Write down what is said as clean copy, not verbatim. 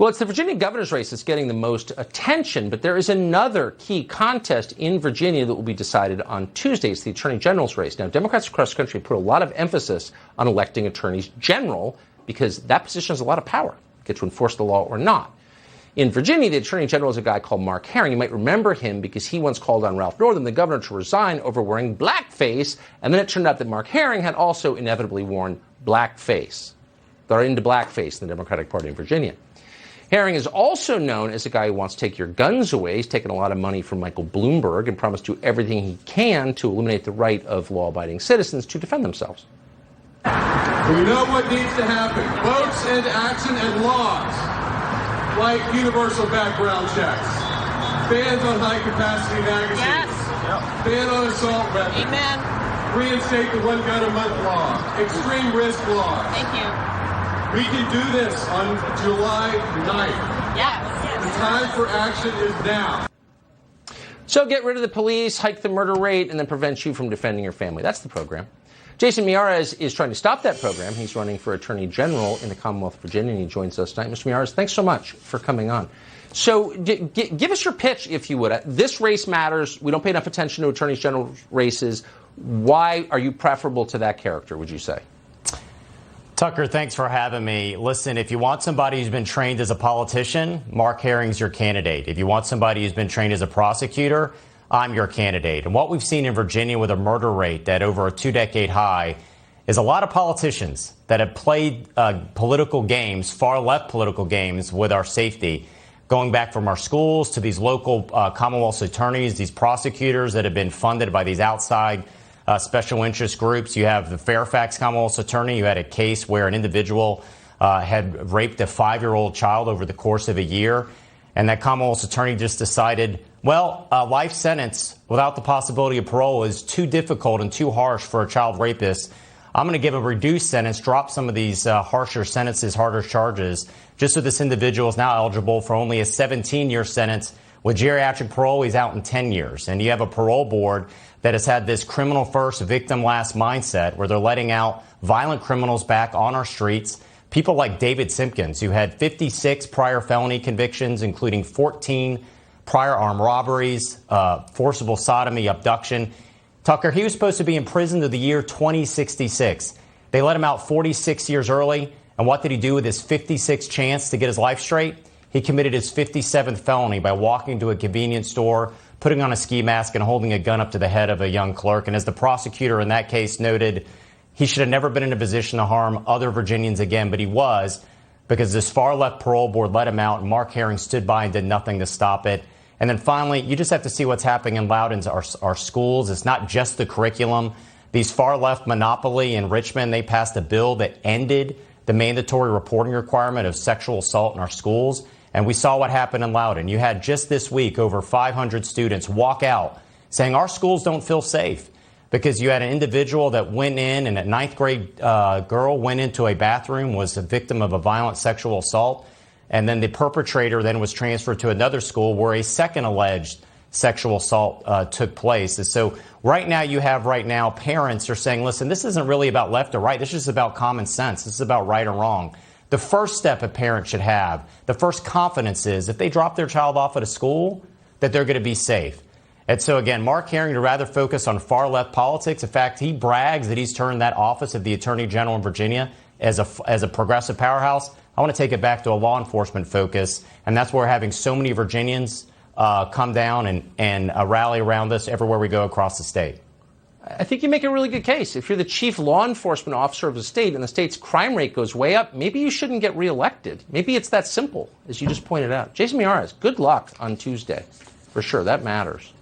Well, it's the Virginia governor's race that's getting the most attention, but there is another key contest in Virginia that will be decided on Tuesday. It's the attorney general's race. Now, Democrats across the country put a lot of emphasis on electing attorneys general because that position has a lot of power. Get to enforce the law or not. In Virginia, the attorney general is a guy called Mark Herring. You might remember him because he once called on Ralph Northam, the governor, to resign over wearing blackface. And then it turned out that Mark Herring had also inevitably worn blackface. They're into blackface in the Democratic Party in Virginia. Herring is also known as a guy who wants to take your guns away. He's taken a lot of money from Michael Bloomberg and promised to do everything he can to eliminate the right of law-abiding citizens to defend themselves. We know what needs to happen. Votes and action and laws. Like universal background checks, bans on high-capacity magazines, ban on assault weapons, reinstate the one-gun-a-month law, extreme risk laws. Thank you. We can do this on July 9th. Yes. The time for action is now. So get rid of the police, hike the murder rate, and then prevent you from defending your family. That's the program. Jason Miyares is trying to stop that program. He's running for Attorney General in the Commonwealth of Virginia, and he joins us tonight. Mr. Miyares, thanks so much for coming on. So give us your pitch, if you would. This race matters. We don't pay enough attention to Attorney General races. Why are you preferable to that character, would you say? Tucker, thanks for having me. Listen, if you want somebody who's been trained as a politician, Mark Herring's your candidate. If you want somebody who's been trained as a prosecutor, I'm your candidate. And what we've seen in Virginia with a murder rate that over a 2-decade high is a lot of politicians that have played political games, far left political games with our safety, going back from our schools to these local Commonwealth attorneys, these prosecutors that have been funded by these outside special interest groups. You have the Fairfax Commonwealth attorney who had a case where an individual had raped a 5-year-old child over the course of a year. And that Commonwealth attorney just decided, well, a life sentence without the possibility of parole is too difficult and too harsh for a child rapist. I'm going to give a reduced sentence, drop some of these harsher sentences, harder charges, just so this individual is now eligible for only a 17-year sentence. With geriatric parole, he's out in 10 years. And you have a parole board that has had this criminal first, victim last mindset where they're letting out violent criminals back on our streets. People like David Simpkins, who had 56 prior felony convictions, including 14 prior armed robberies, forcible sodomy, abduction. Tucker, he was supposed to be in prison to the year 2066. They let him out 46 years early. And what did he do with his 56th chance to get his life straight? He committed his 57th felony by walking to a convenience store, putting on a ski mask and holding a gun up to the head of a young clerk. And as the prosecutor in that case noted, he should have never been in a position to harm other Virginians again, but he was, because this far-left parole board let him out, and Mark Herring stood by and did nothing to stop it. And then finally, you just have to see what's happening in Loudoun's, our schools. It's not just the curriculum. These far-left monopoly in Richmond, they passed a bill that ended the mandatory reporting requirement of sexual assault in our schools. And we saw what happened in Loudoun. You had just this week over 500 students walk out saying our schools don't feel safe, because you had an individual that went in, and a 9th grade girl went into a bathroom, was a victim of a violent sexual assault. And then the perpetrator then was transferred to another school where a second alleged sexual assault took place. And so right now parents are saying, listen, this isn't really about left or right. This is just about common sense. This is about right or wrong. The first step a parent should have, the first confidence is if they drop their child off at a school, that they're going to be safe. And so, again, Mark Herring would rather focus on far-left politics. In fact, he brags that he's turned that office of the Attorney General in Virginia as a progressive powerhouse. I want to take it back to a law enforcement focus, and that's where we're having so many Virginians come down and rally around us everywhere we go across the state. I think you make a really good case. If you're the chief law enforcement officer of the state and the state's crime rate goes way up, maybe you shouldn't get reelected. Maybe it's that simple, as you just pointed out. Jason Miyares, good luck on Tuesday. For sure, that matters.